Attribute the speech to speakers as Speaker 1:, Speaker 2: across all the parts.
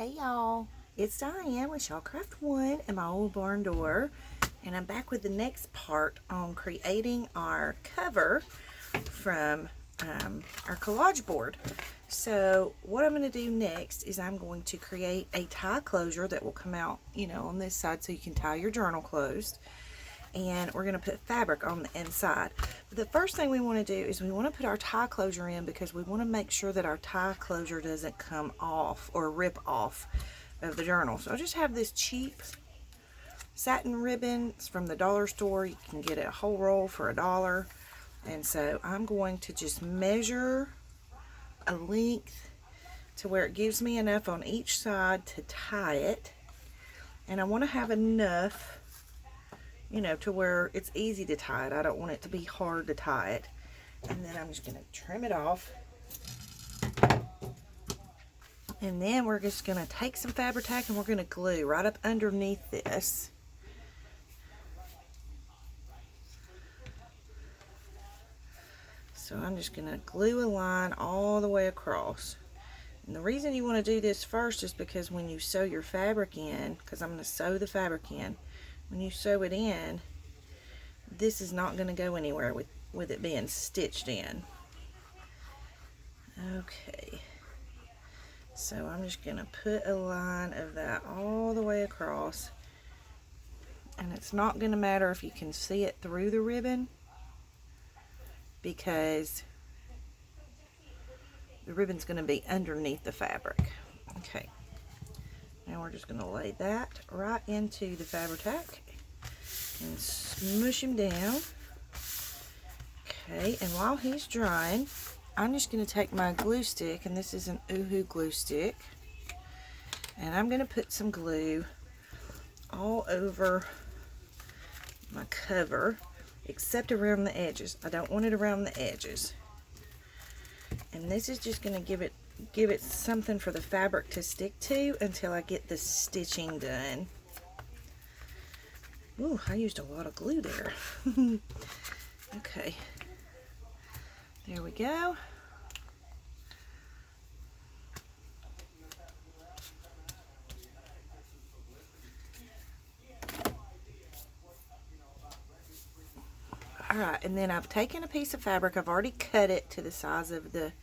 Speaker 1: Hey y'all, it's Diane with Shawcraft One and my old barn door, and I'm back with the next part on creating our cover from our collage board. So what I'm going to do next is I'm going to create a tie closure that will come out, on this side so you can tie your journal closed. And we're going to put fabric on the inside. But the first thing we want to do is we want to put our tie closure in because we want to make sure that our tie closure doesn't come off or rip off of the journal. So I just have this cheap satin ribbon. It's from the dollar store. You can get a whole roll for $1. And so I'm going to just measure a length to where it gives me enough on each side to tie it. And I want to have enough to where it's easy to tie it. I don't want it to be hard to tie it. And then I'm just going to trim it off. And then we're just going to take some Fabri-Tac and we're going to glue right up underneath this. So I'm just going to glue a line all the way across. And the reason you want to do this first is because when you sew your fabric in, because I'm going to sew the fabric in, when you sew it in, this is not going to go anywhere with it being stitched in. Okay, so I'm just going to put a line of that all the way across, and it's not going to matter if you can see it through the ribbon because the ribbon's going to be underneath the fabric. Okay. Now we're just going to lay that right into the Fabri-Tac and smush him down. Okay, and while he's drying, I'm just going to take my glue stick, and this is an Oohoo glue stick, and I'm going to put some glue all over my cover, except around the edges. I don't want it around the edges. And this is just going to give it something for the fabric to stick to until I get the stitching done. Ooh, I used a lot of glue there. Okay, there we go. Alright, and then I've taken a piece of fabric. I've already cut it to the size of the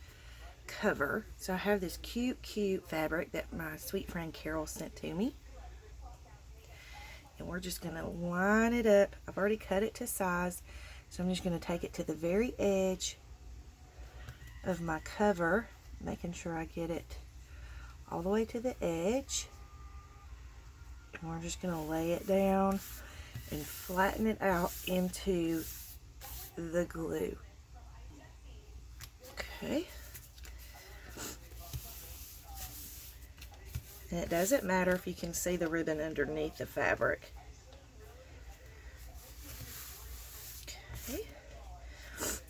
Speaker 1: cover. So I have this cute fabric that my sweet friend Carol sent to me. And we're just going to line it up. I've already cut it to size. So I'm just going to take it to the very edge of my cover, making sure I get it all the way to the edge. And we're just going to lay it down and flatten it out into the glue. Okay. And it doesn't matter if you can see the ribbon underneath the fabric. Okay.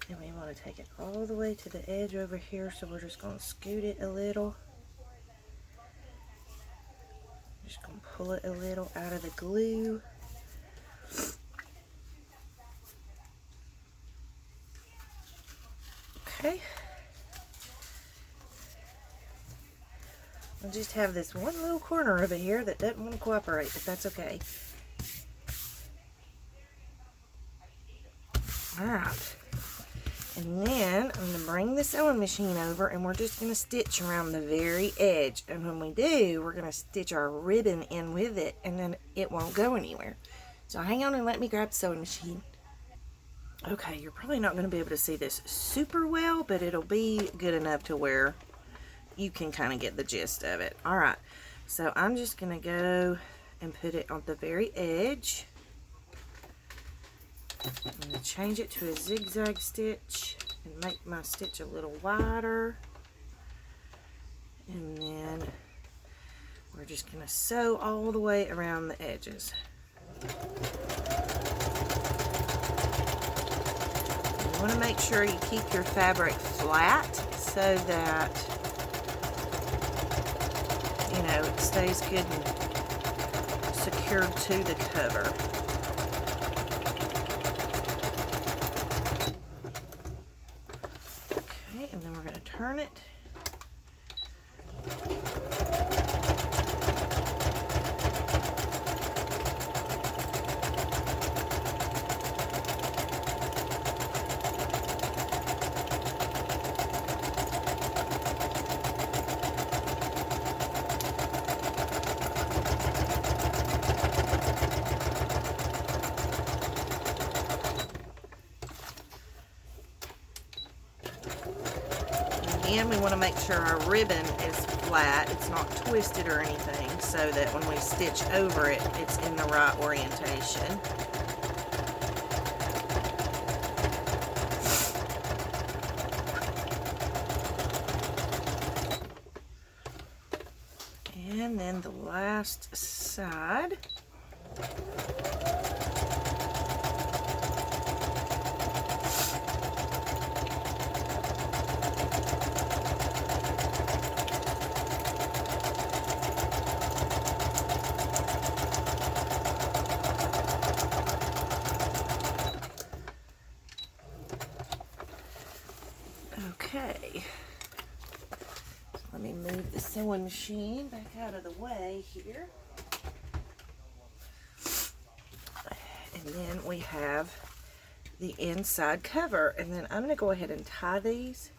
Speaker 1: And we want to take it all the way to the edge over here, so we're just going to scoot it a little. Just going to pull it a little out of the glue. Okay. I just have this one little corner over here that doesn't want to cooperate, but that's okay. Alright. And then I'm going to bring the sewing machine over and we're just going to stitch around the very edge. And when we do, we're going to stitch our ribbon in with it and then it won't go anywhere. So hang on and let me grab the sewing machine. Okay, you're probably not going to be able to see this super well, but it'll be good enough to where you can kind of get the gist of it. Alright, so I'm just going to go and put it on the very edge. I'm going to change it to a zigzag stitch and make my stitch a little wider. And then we're just going to sew all the way around the edges. You want to make sure you keep your fabric flat so that it stays good and secured to the cover. Okay, and then we're going to turn it. And we want to make sure our ribbon is flat, it's not twisted or anything, so that when we stitch over it, it's in the right orientation. And then the last side. Okay, so let me move the sewing machine back out of the way here. And then we have the inside cover, and then I'm going to go ahead and tie these.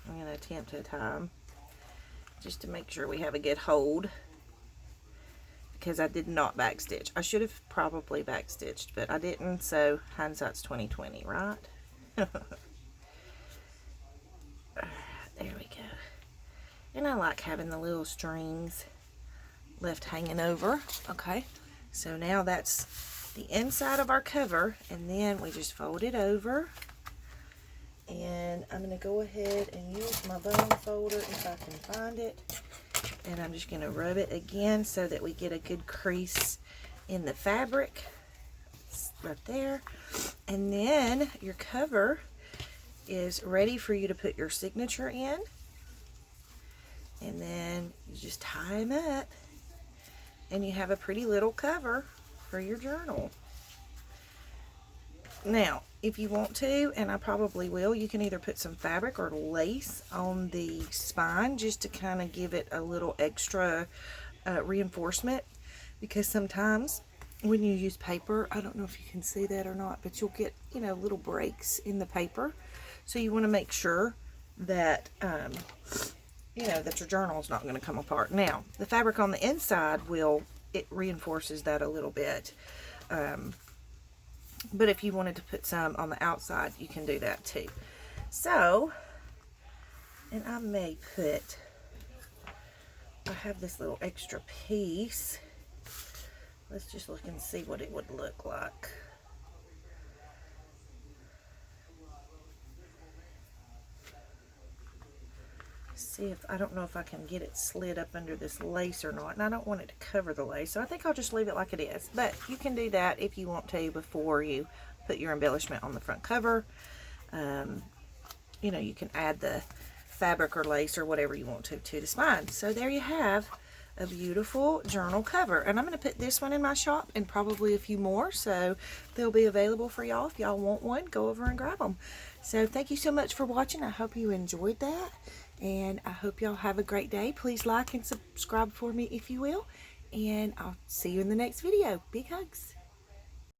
Speaker 1: I'm going to attempt to tie them just to make sure we have a good hold, because I did not backstitch. I should have probably backstitched, but I didn't, so hindsight's 20/20, right? There we go. And I like having the little strings left hanging over. Okay, so now that's the inside of our cover, and then we just fold it over. And I'm going to go ahead and use my bone folder if I can find it, and I'm just going to rub it again so that we get a good crease in the fabric. Right there. And then your cover is ready for you to put your signature in, and then you just tie them up, and you have a pretty little cover for your journal. Now, if you want to, and I probably will, you can either put some fabric or lace on the spine just to kind of give it a little extra reinforcement, because sometimes when you use paper, I don't know if you can see that or not, but you'll get, you know, little breaks in the paper. So you want to make sure that, you know, that your journal is not going to come apart. Now, the fabric on the inside it reinforces that a little bit. But if you wanted to put some on the outside, you can do that too. So, and I may put, I have this little extra piece. Let's just look and see what it would look like. See if, I don't know if I can get it slid up under this lace or not, and I don't want it to cover the lace, so I think I'll just leave it like it is. But you can do that if you want to before you put your embellishment on the front cover. You know, you can add the fabric or lace or whatever you want to the spine. So there you have a beautiful journal cover, and I'm going to put this one in my shop and probably a few more, so they'll be available for y'all. If y'all want one, go over and grab them. So thank you so much for watching. I hope you enjoyed that, and I hope y'all have a great day. Please like and subscribe for me if you will, and I'll see you in the next video. Big hugs.